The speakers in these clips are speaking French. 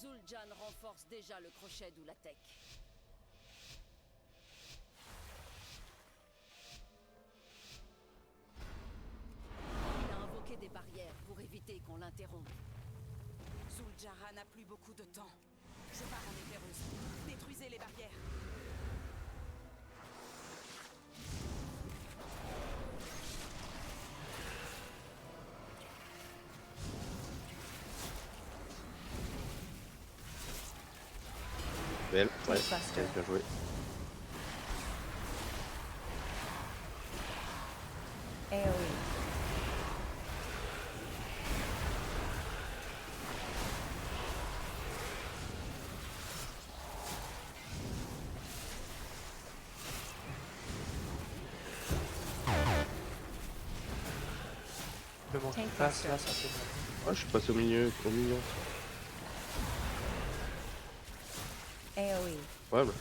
Zul'Jan renforce déjà le crochet d'Ulatek. Il a invoqué des barrières pour éviter qu'on l'interrompe. Zul'Jara n'a plus beaucoup de temps. Je pars en éclaireuse. Détruisez les barrières. Belle, ouais, bien joué. AoE. Le manque qui Tank passe buster. là, ça fait mal. Ah, je suis passé au milieu, au milieu. AoE. Ouais, bah.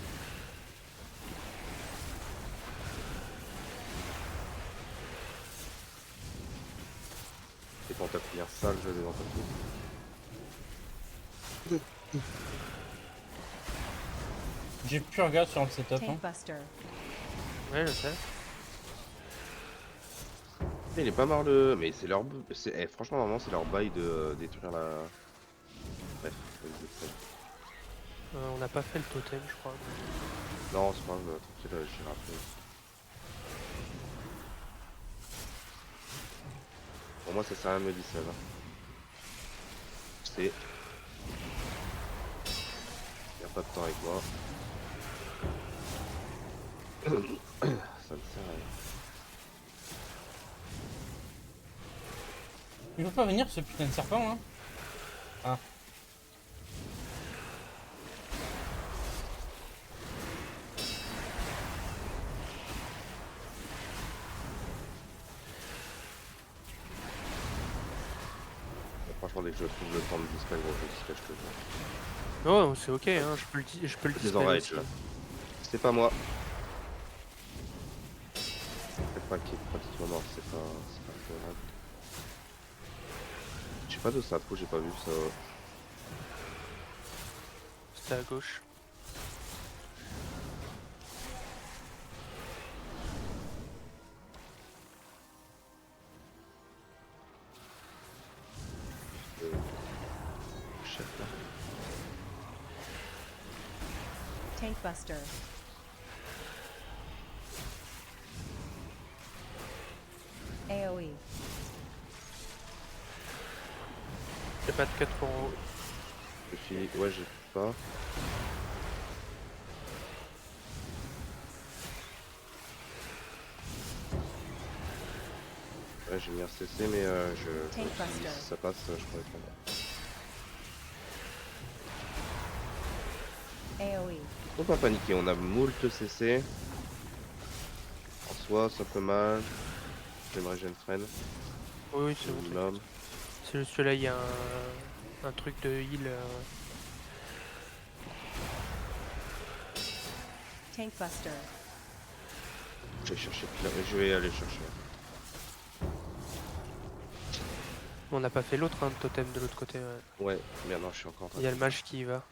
Et quand ta première salle, je vais dans ta tout. J'ai plus regard sur le setup. Hein. Tank buster. Ouais, je sais. Il est pas marre le. Mais c'est leur. Franchement, normalement, c'est leur bail de détruire la. Bref, vas-y, c'est On n'a pas fait le totem, je crois. non, c'est pas grave, tranquille, j'irai après. Pour moi, ça sert à rien de me dire ça là. C'est. Y'a pas de temps avec moi. Ça ne sert à rien. Il veut pas venir ce putain de serpent, hein. Ah. Franchement, dès que je trouve le temps de dispel, gros, je dispel, je te jure. Non, c'est ok, hein, je peux le Des dispel enrages aussi. là. C'est pas moi. C'est pas qui est pratiquement mort, c'est pas grave. Je sais pas d'où ça trouve, j'ai pas vu ça. C'était à gauche. Chef là. Tank buster. AoE. Y'a pas de 4 en haut. Je suis. Ouais, j'ai pas. Ouais, j'ai mis un CC, mais Tank si buster. ça passe, je pourrais prendre. AoE. Faut pas paniquer, on a moult CC. En soi, ça peut mal. J'aimerais Gen Friend, Oui, oui, c'est bon. minimum. C'est juste que là, il y a un truc de heal. Tank buster. Je vais chercher, je vais aller chercher. On n'a pas fait l'autre, hein, le totem de l'autre côté. Ouais. Ouais, mais non, je suis encore en train Il y a le mage qui y va.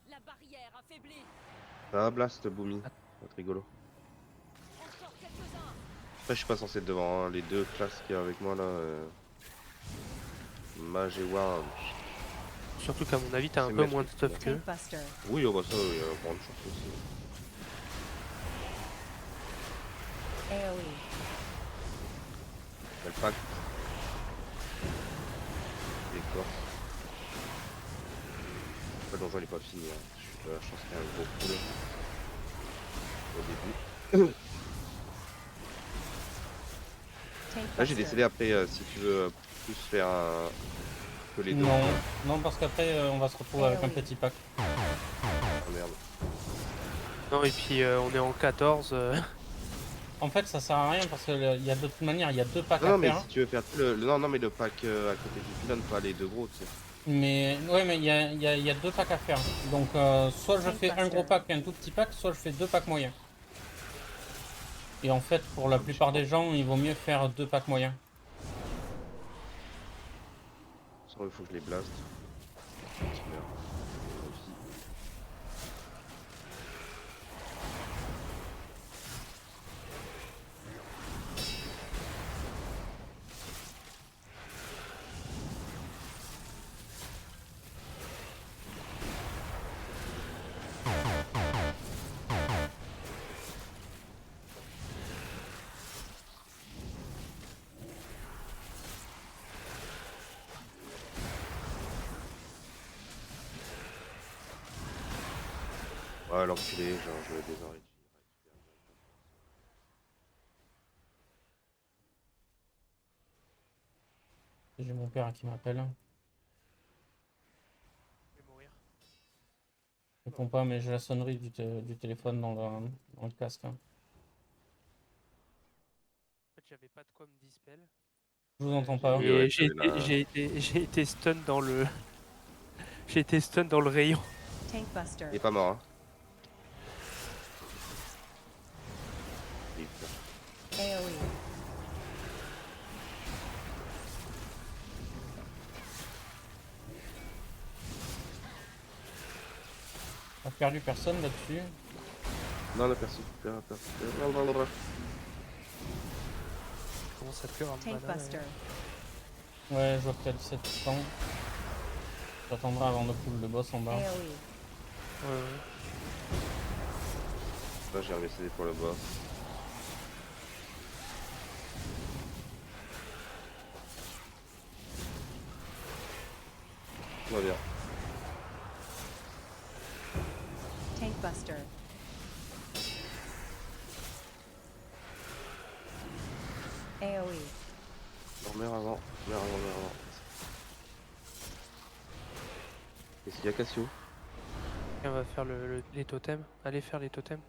La barrière affaiblie. Ah, Blast, Boomy. Ça va être rigolo. Encore quelques-uns. Après, je suis pas censé être devant hein, les deux classes qu'il y a avec moi là. Mage et War. Surtout qu'à mon avis, t'as un C'est peu maître moins de qui stuff va. qu'eux. Tank buster. Oui, oh bah ça, il y a grande chance aussi. AoE. Il y a le pack. L'écorce. Le donjon il est pas fini. Hein. Je pense qu'il y a un gros pool au début. Tank Là j'ai buster. décidé après si tu veux plus faire que les deux. Non, non, parce qu'après on va se retrouver avec un petit pack. Ah merde. Non, et puis on est en 14. En fait, ça sert à rien parce que il y a de toute manière, il y a deux packs Non à mais faire. si tu veux faire non mais le pack à côté du pylône, pas les deux gros tu sais. Mais ouais, mais il y a deux packs à faire. Donc soit je fais un gros pack et un tout petit pack, soit je fais deux packs moyens. Et en fait, pour la plupart des gens, il vaut mieux faire deux packs moyens. il faut que je les blast. Super. Ouais, l'enculé, genre je le désenrichis. J'ai mon père qui m'appelle. Je vais mourir. Je réponds pas, mais j'ai la sonnerie du téléphone dans le casque. Hein. En fait, j'avais pas de quoi me dispel. Je vous entends pas. Oui, Et ouais, j'ai t'avais la- j'ai été stun dans le. J'ai été stun dans le rayon. Tank buster. Il est pas mort, hein. Il est putain. AoE. On a perdu personne là-dessus. Non, la personne. Blablabla. Je commence à plus avoir de Tank mana, buster. Ouais, je vois que t'as 17 temps. J'attendrai avant de pull le boss en bas. AoE. Ouais, ouais. Là, j'ai un VCD pour le boss. Tout va bien. Tank buster. AoE. Non, meurs avant. Meurs avant. Qu'est-ce qu'il y a, Cassio? Et on va faire les totems. Allez faire les totems.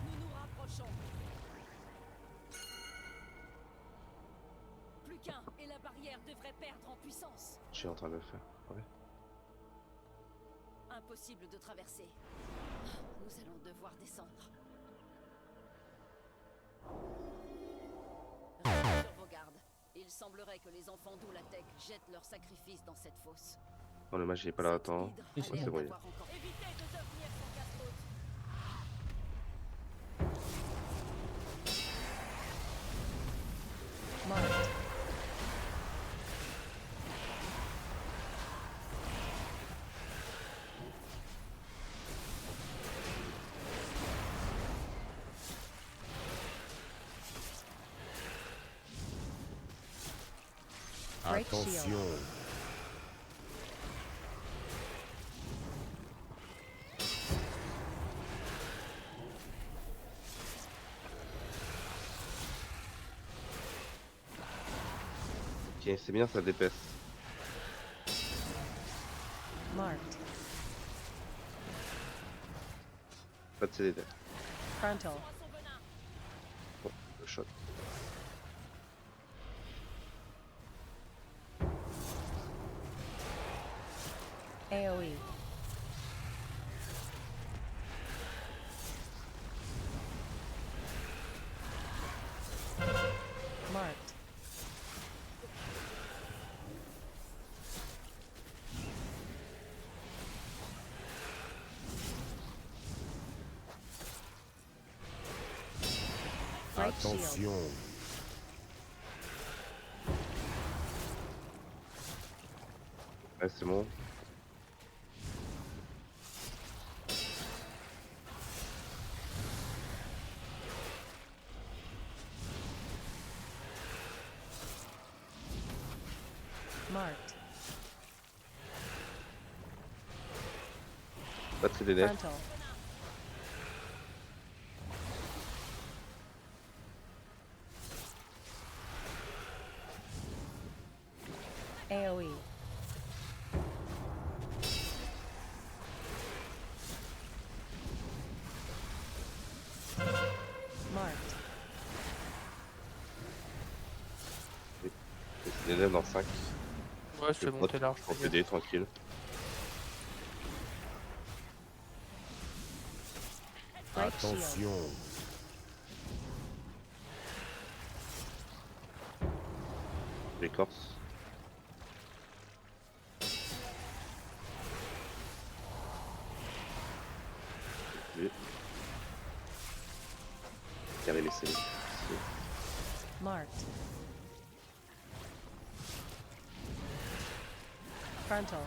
Nous nous rapprochons. Plus qu'un et la barrière devrait perdre en puissance. Je suis en train de le faire. Ouais. Impossible de traverser. Nous allons devoir descendre. Restez sur vos gardes. Il semblerait que les enfants d'Oulatec jettent leur sacrifice dans cette fosse. Non, le match il est pas là, Cette attends. hydre Oui, a c'est l'air bon, d'avoir encore- Évitez de devenir son casse-croûte. Marked. Break shield. Attention. Ok, c'est bien, ça dépaisse. Marked. Pas de CDD. Frontal. Bon, le shot. AoE. Marked. Break shield. Attention. Ouais, c'est bon. Marked. Pas de CDD. Frontal. AoE. Marked. Les CDD dans 5. Ouais, je fais monter large. On fait des tranquille. Break shield. Attention. J'écorce. Oui. Regardez les scellés. Marked. Frontal.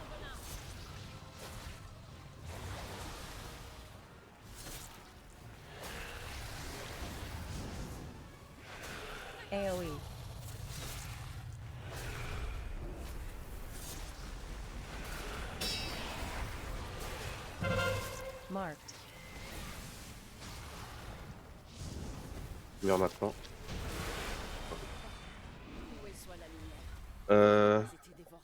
AoE. Marked. Meurs maintenant. Où elle soit la lumière. Euh, Ils étaient dévorés.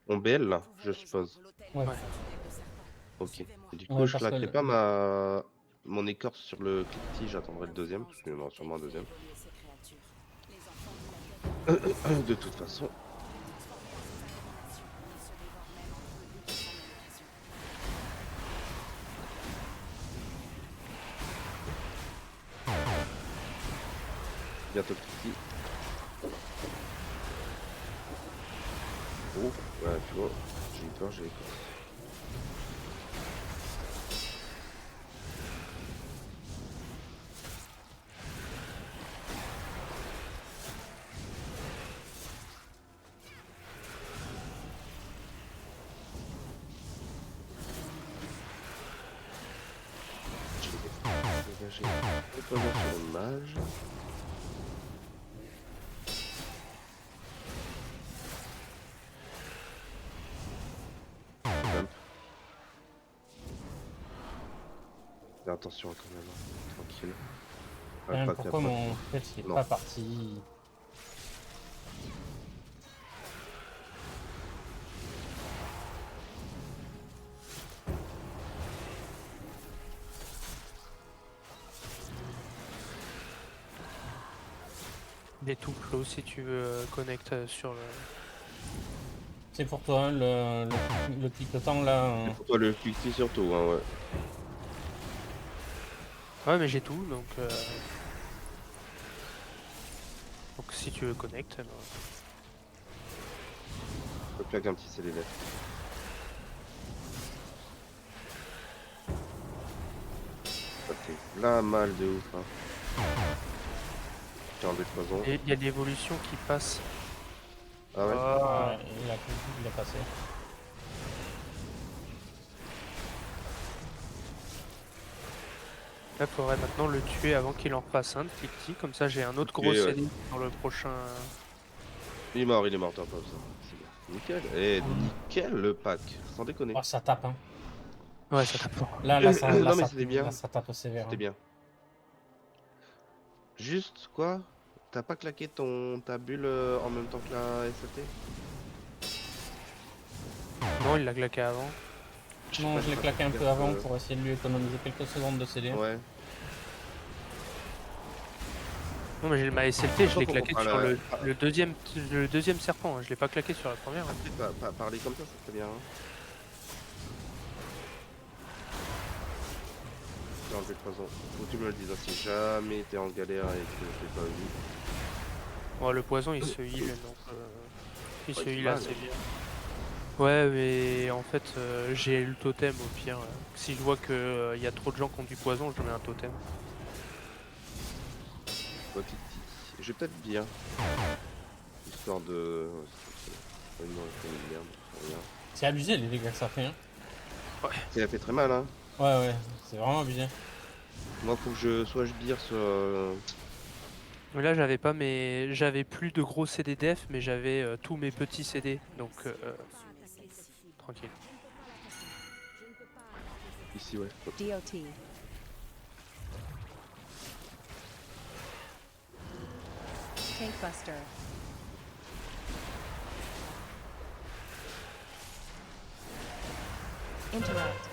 on BL là, Nous je pouvons suppose. rejoindre l'hôtel Ouais. et le tunnel de serpent. Ok. Suivez-moi. Et du coup, Ouais, je parce que claquerai le- pas mon écorce sur le cliquetis, j'attendrai le deuxième, parce qu'il y en aura sûrement un deuxième. Évoluer ces créatures. Les enfants de la tête De toute façon. transformés en ces abominations. Ils se dévorent même entre eux dès qu'ils en ont l'occasion. Bientôt le cliquetis. Oh, ouais, tu vois, j'ai eu peur, j'ai l'écorce. J'ai déploiement sur le mage. Dump. Fais attention quand même, hein. Tranquille. Hein, Pas pourquoi capable. mon sketch il est Non. pas parti? Il est tout clos si tu connectes sur le. C'est pour toi, hein, le cliquetant là. C'est pour toi le cliquetis surtout, hein, ouais. Ouais, mais j'ai tout donc. Donc si tu veux connecte. Ben... Je claque un petit CDD. Ça fait là mal de ouf, hein. J'ai enlevé le poison. Et il y a l'évolution qui passe. Ah ouais? Ah. Ouais, il a passé. Là, faudrait maintenant le tuer avant qu'il en fasse un de cliquetis. Comme ça, j'ai un autre Ok, gros ouais. CD dans le prochain. Il est mort, t'as pas ça. C'est bien. Nickel. Eh, nickel le pack. Sans déconner. Oh, ça tape, hein. Ouais, ça tape pas. Là, ça, là, Non, mais ça, c'était bien. là, ça tape sévère. C'était Hein. bien. Juste, quoi? T'as pas claqué ta bulle en même temps que la SLT? Non, il l'a claqué avant. Non, je l'ai claqué un peu peut-être, avant pour essayer de lui économiser quelques secondes de CD. Ouais. Non, mais j'ai ma SLT, je l'ai Faut claqué qu'on sur parle, le deuxième serpent. Hein. Je l'ai pas claqué sur la première. Hein. Pas parler comme ça serait bien. Hein. J'ai enlevé le poison. Faut que tu me le dises, hein, si jamais t'es en galère et que je l'ai pas vu. Bon, le poison il se heal donc. Il Ouais, se il heal va, assez mais- bien. Ouais, mais en fait, j'ai le totem au pire. Si je vois qu'il y a trop de gens qui ont du poison, je mets un totem. Ouais, petit. Je vais peut-être bien. Histoire de. Ouais, non, je fais une merde. Rien. C'est abusé les dégâts que ça fait. Hein. Ça a fait très mal, hein. Ouais, c'est vraiment abusé. Moi, faut que je bire sur. Mais là, j'avais pas mes, j'avais plus de gros CD def, mais j'avais tous mes petits CD, donc tranquille. Ici, ouais. DOT. Tank Buster. Interrupt.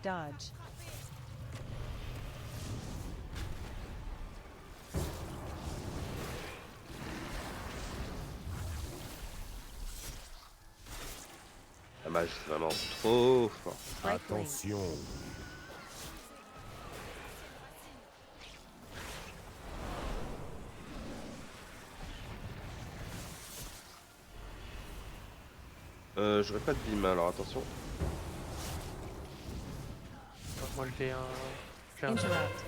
Dodge. mage, c'est vraiment trop fort. Right lane. Attention. J'aurais pas de bim, alors attention. Moi j'ai un. J'ai un. Interrupt.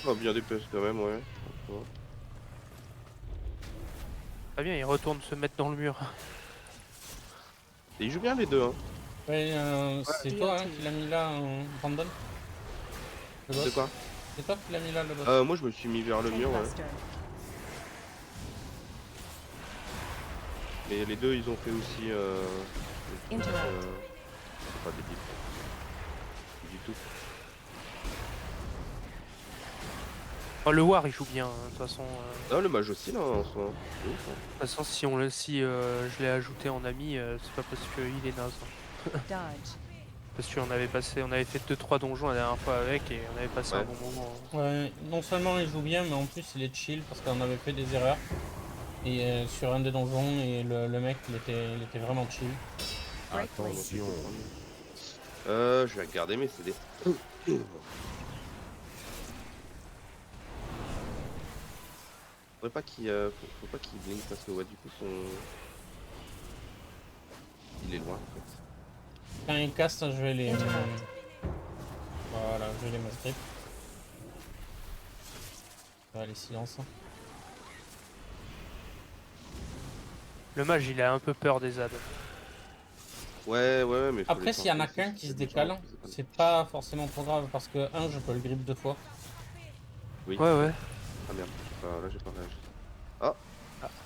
Oh, bien DPS quand même, ouais. Très bien, il retourne se mettre dans le mur. Et ils jouent bien les deux, hein. Ouais, c'est toi hein, qui l'as mis là, Brandon. Le boss. C'est quoi? C'est toi qui l'as mis là, le boss. Moi je me suis mis vers le Tank mur, ouais. Buster. Mais les deux ils ont fait aussi Interrupt. c'est pas débile. Du tout. Oh, le War il joue bien, hein, de toute façon. Ah le mage aussi là en soi. C'est ouf, hein. De toute façon, si je l'ai ajouté en ami, c'est pas parce qu'il est naze. hein. Dodge. Parce qu'on avait passé, on avait fait 2-3 donjons la dernière fois avec et on avait passé un Ouais. bon moment. Ouais, non seulement il joue bien, mais en plus il est chill parce qu'on avait fait des erreurs. Et sur un des donjons, et le mec il était vraiment chill. Break lane. Attention. Je vais regarder mes CD. Faudrait pas qu'il faut pas qu'il blink parce que ouais du coup son il est loin en fait. Quand il casse, je vais les. Interrupt. Voilà, je vais les mass grip. Voilà, les silences. Le mage il a un peu peur des ZAD. Ouais mais faut Après, les s'il y en a tenter, qu'un c'est qui se des gens décale, qui se décalent. c'est pas forcément trop grave parce que je peux le grip 2 fois. Oui. Ouais. Ah merde, là j'ai pas réagi.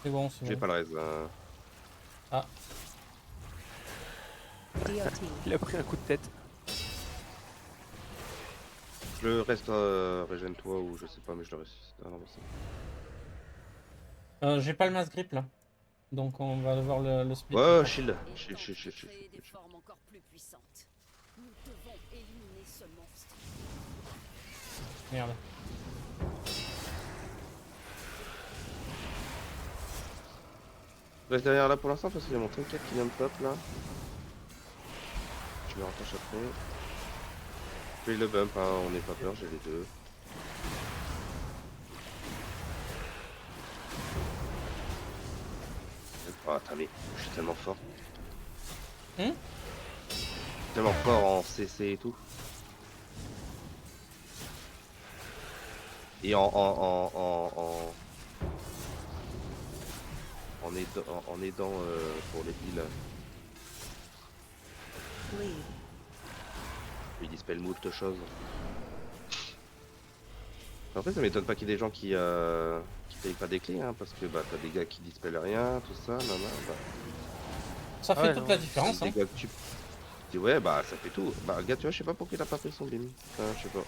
C'est bon, c'est J'ai bon. pas le raise. DOT. Il a pris un coup de tête. Je le reste régène-toi ou je sais pas mais je le ressuscite. Ah non mais c'est... J'ai pas le mass grip là. Donc on va devoir le split. Ouais, shield. Et Shield, tente shield, de shield, shield, créer des shield. formes encore plus puissantes. Nous devons éliminer ce monstre. Merde. Reste derrière là pour l'instant parce qu'il y a mon Trinket qui vient de pop là. Je me rattache après. Je vais le bump, hein, on n'est pas peur, j'ai les deux. Oh attends mais je suis tellement fort. Je suis tellement fort en CC et tout. Et en aidant pour les heals. Lead. Il dispelle moult choses. Après ça m'étonne pas qu'il y ait des gens qui payent pas des clés hein, parce que bah t'as des gars qui dispellent rien, tout ça, bah. Ça fait Ouais, toute non. la différence. Des Hein. gars que tu dis ouais bah ça fait tout. Bah gars tu vois je sais pas pourquoi il a pas pris son game. Enfin, je sais pas.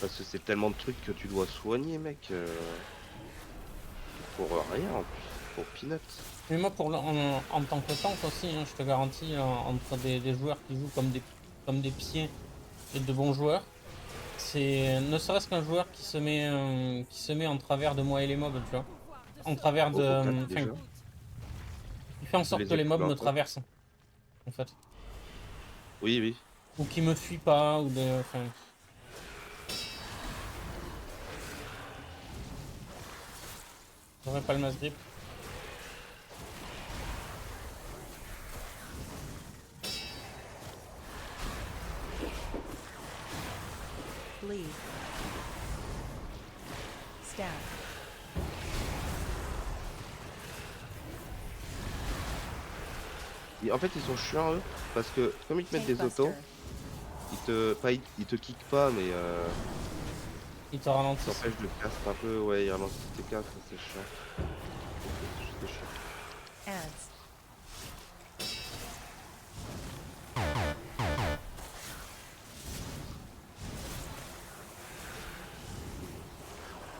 Parce que c'est tellement de trucs que tu dois soigner mec. Pour rien en plus. Pour peanuts. Mais moi, en tant que tank aussi, hein, je te garantis, entre des joueurs qui jouent comme des pieds et de bons joueurs, c'est ne serait-ce qu'un joueur qui se met en travers de moi et les mobs, tu vois. En travers Oh, de. pour quatre, Enfin, déjà. il fait en sorte Les que les mobs exploits, me quoi. traversent, en fait. Oui. Ou qui me fuient pas, ou de. Enfin. J'aurais pas le mass grip. Lead. Stab. Et en fait ils sont chiants eux. Parce que comme ils te mettent Tank des autos, Buster. ils te kickent pas mais Il te ça ralentit. empêche de castre un peu, ouais ils ralentissent tes castres, c'est chiant. C'est chiant. Ads.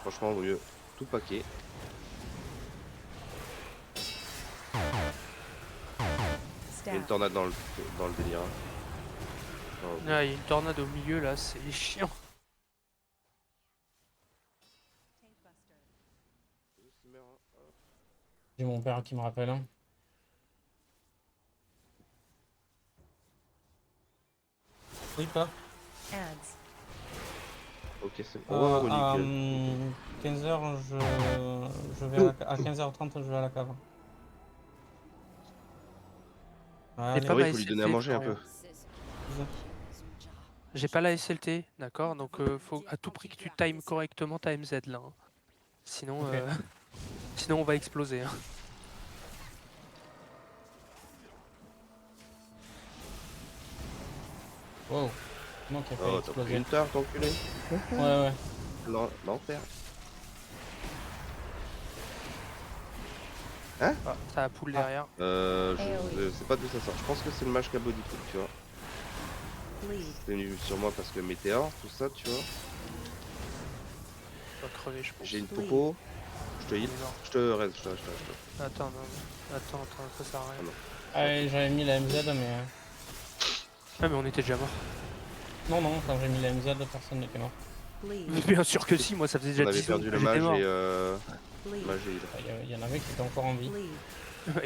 Franchement, vaut mieux tout paquet. Il y a une Stab. tornade dans le délire. Hein. Oh, Ah, il y a une tornade au milieu là, c'est chiant. J'ai mon père qui me rappelle. Hein. Oui, pas. Ads. ok, c'est bon. Oh, À nickel. 15h, je vais à 15h30, je vais à la cave. Allez. pas Ah oui, ma il faut lui donner à SLT, manger un Florian. peu. C'est ce qui Zuljara. J'ai pas la SLT, d'accord? Donc faut à tout prix que tu times correctement ta MZ là. Hein. Sinon, Ok. sinon on va exploser. Hein. Wow. Non, qui a fait Oh, t'as pris exploser. une tarte, enculé. Ouais. L'enfer. Ah, ça a poule derrière. Je sais pas d'où ça sort. Je pense que c'est le match qui a body foot, tu vois. Bleed. C'est venu sur moi parce que météore, tout ça, tu vois. Je vais crever, je pense. J'ai une topo. Je te heal. Non. Je te reste, je te. Attends, non. Attends, ça sert à rien. Ah non. Allez, j'avais mis la MZ, mais. Ah, mais on était déjà mort. Non, quand j'ai mis la MZ, personne n'était mort. Bleed. Mais bien sûr que si, moi ça faisait déjà On avait 10 perdu secondes le que j'étais mage mort. et Bleed. mage et heal. Il y en avait qui étaient encore en vie. Bleed.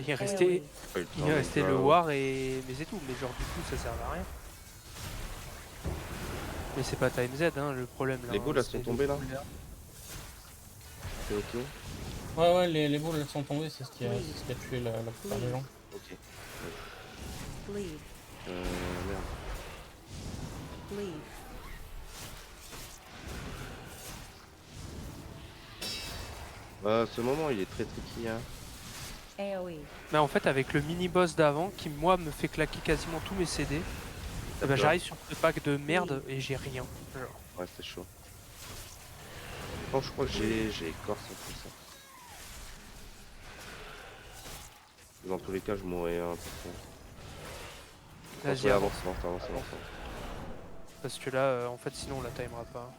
Il restait, Pas eu le temps, il restait donc, le War et. Mais c'est tout, mais genre du coup ça servait à rien. Mais c'est pas ta MZ hein, le problème là. Les boules, elles c'est sont le tombées, là pool C'est ok. Ouais, les boules elles sont tombées, c'est ce qui a tué la plupart des gens. Ok. Bleed. Merde. Bleed. Ce moment, il est très tricky, hein. AoE. Mais en fait avec le mini-boss d'avant qui moi me fait claquer quasiment tous mes CD, eh ben, D'accord. j'arrive sur ce pack de merde et j'ai rien. Genre. Ouais, c'est chaud. Non, je crois que j'ai écorce en tout ça. Dans tous les cas, je mourrais un peu. Vas-y, avance, avance. avance. Parce que là en fait sinon on la timera pas.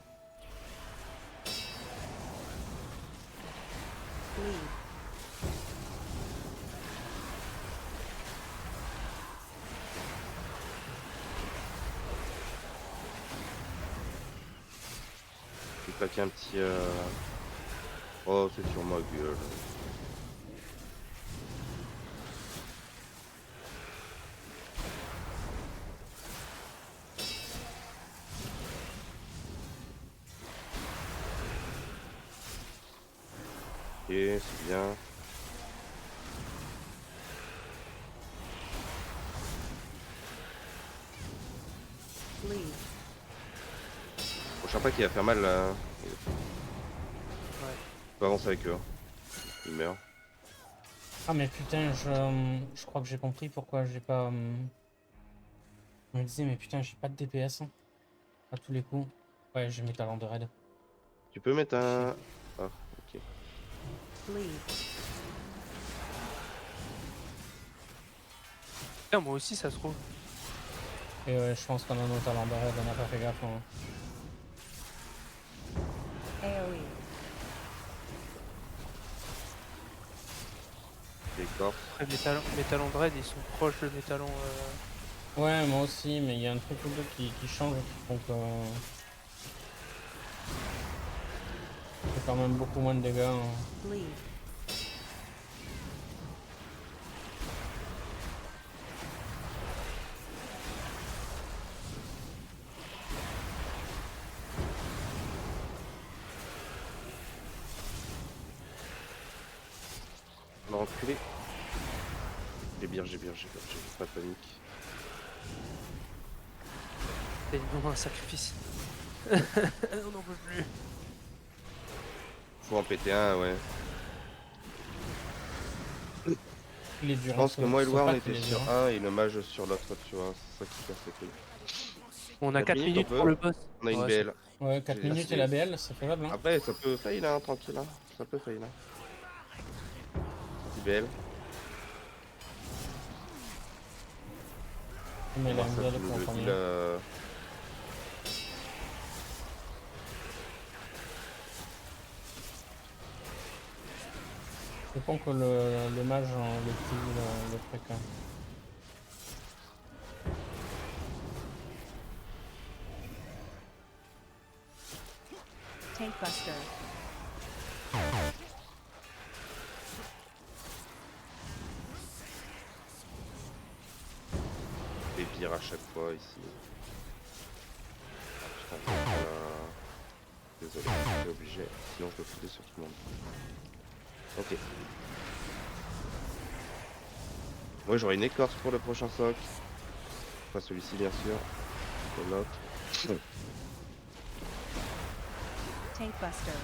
Bleed. Je vais claquer un petit. Oh, c'est sur ma gueule. Ok, c'est bien. Bleed. Prochain pack, il va faire mal là. Ouais. On peut avancer avec eux. Hein. Il meurt. Ah, mais putain, je crois que j'ai compris pourquoi j'ai pas. On me disait, mais putain, j'ai pas de DPS. Hein, à tous les coups. Ouais, j'ai mes talents de raid. Tu peux mettre un. Ah, ok. Bleed. Putain, moi aussi ça se trouve. Et ouais, je pense qu'on a nos talents de raid, on n'a pas fait gaffe. Hein. AoE. Écorce. Après, mes talents de raid ils sont proches de mes talents. Ouais, moi aussi, mais il y a un truc ou deux qui change, qui font que. C'est quand même beaucoup moins de dégâts. Hein. Bleed. On a reculé. J'ai bien, pas de panique. C'est vraiment un sacrifice. On n'en peut plus. Faut en péter un, ouais. Il est dur. Je pense que moi et le War on était dur. sur un et le mage sur l'autre, tu vois. C'est ça qui casse les couilles. On a 4 minutes, minutes on peut. pour le boss. On a une Ouais, BL. Ouais, 4 J'ai minutes et la BL, c'est faisable. Hein. Après, ça peut fail, hein, tranquille. Hein. Ça peut fail. Hein. Petit BL. Mais la Ça, MZ tu pour nous en le premier. heal, Je pense que le mage le plus le truc. Hein. Tank Buster. Les pires à chaque fois ici. Ah, putain, désolé, j'étais obligé. Sinon je le foutais sur tout le monde. Ok. Moi j'aurai une écorce pour le prochain soc. Pas celui-ci bien sûr. C'est l'autre. Tank Buster.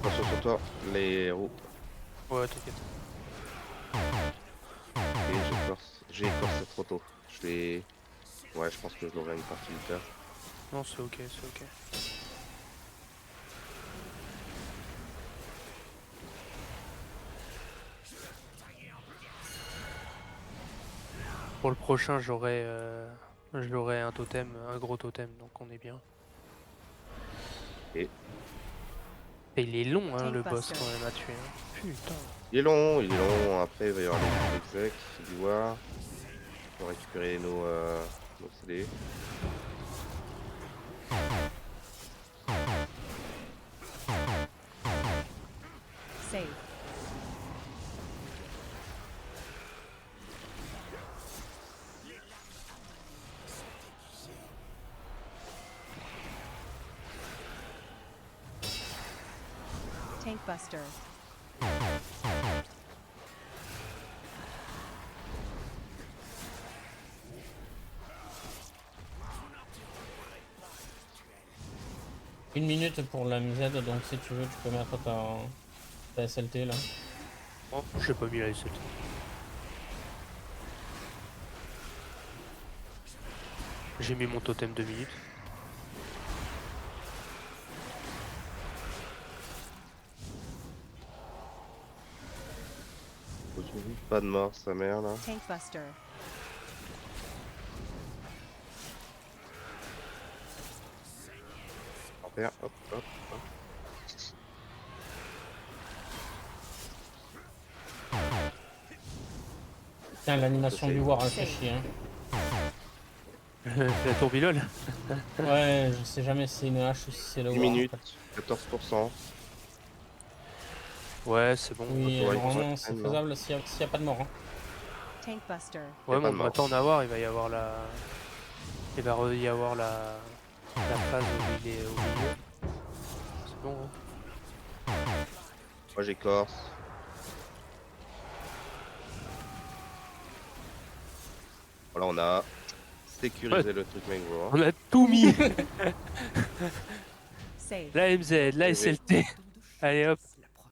Attention sur toi, les roues. Ouais, t'inquiète. Et j'ai écorcé trop tôt. Je vais. Ouais, je pense que je l'aurai une partie du cœur. Non, c'est ok, c'est ok. Pour le prochain, j'aurai un totem, un gros totem, donc on est bien. Et Et il est long, hein, Tank le boss Buster. quand même à tuer. Hein. Putain. il est long, il est long. Après, il va y avoir les execs, du voir. On va récupérer nos CD. Save. Tank Buster. Une minute pour la MZ, donc si tu veux, tu peux mettre ta SLT là. Oh, j'ai pas mis la SLT. J'ai mis mon totem 2 minutes. Pas de mort, sa mère là. Tank Buster. Faire, hop, hop, hop. Tiens, l'animation du war, elle fait chier. Hein. La tourbilole. Ouais, je sais jamais si c'est une hache ou si c'est le 10 war. En minutes, fait. 14%. Ouais, c'est bon. Oui, Ouais, normalement ouais, c'est non. faisable s'il n'y a pas de mort. Hein. Tank Buster. Ouais, pas bon, de mort. maintenant en avoir, il va y avoir la. Il va y avoir la phase où il est au milieu. C'est bon, hein. Moi j'écorce. Voilà, on a sécurisé le truc Mengro. On a tout mis. Save. La MZ, la SLT. Allez hop.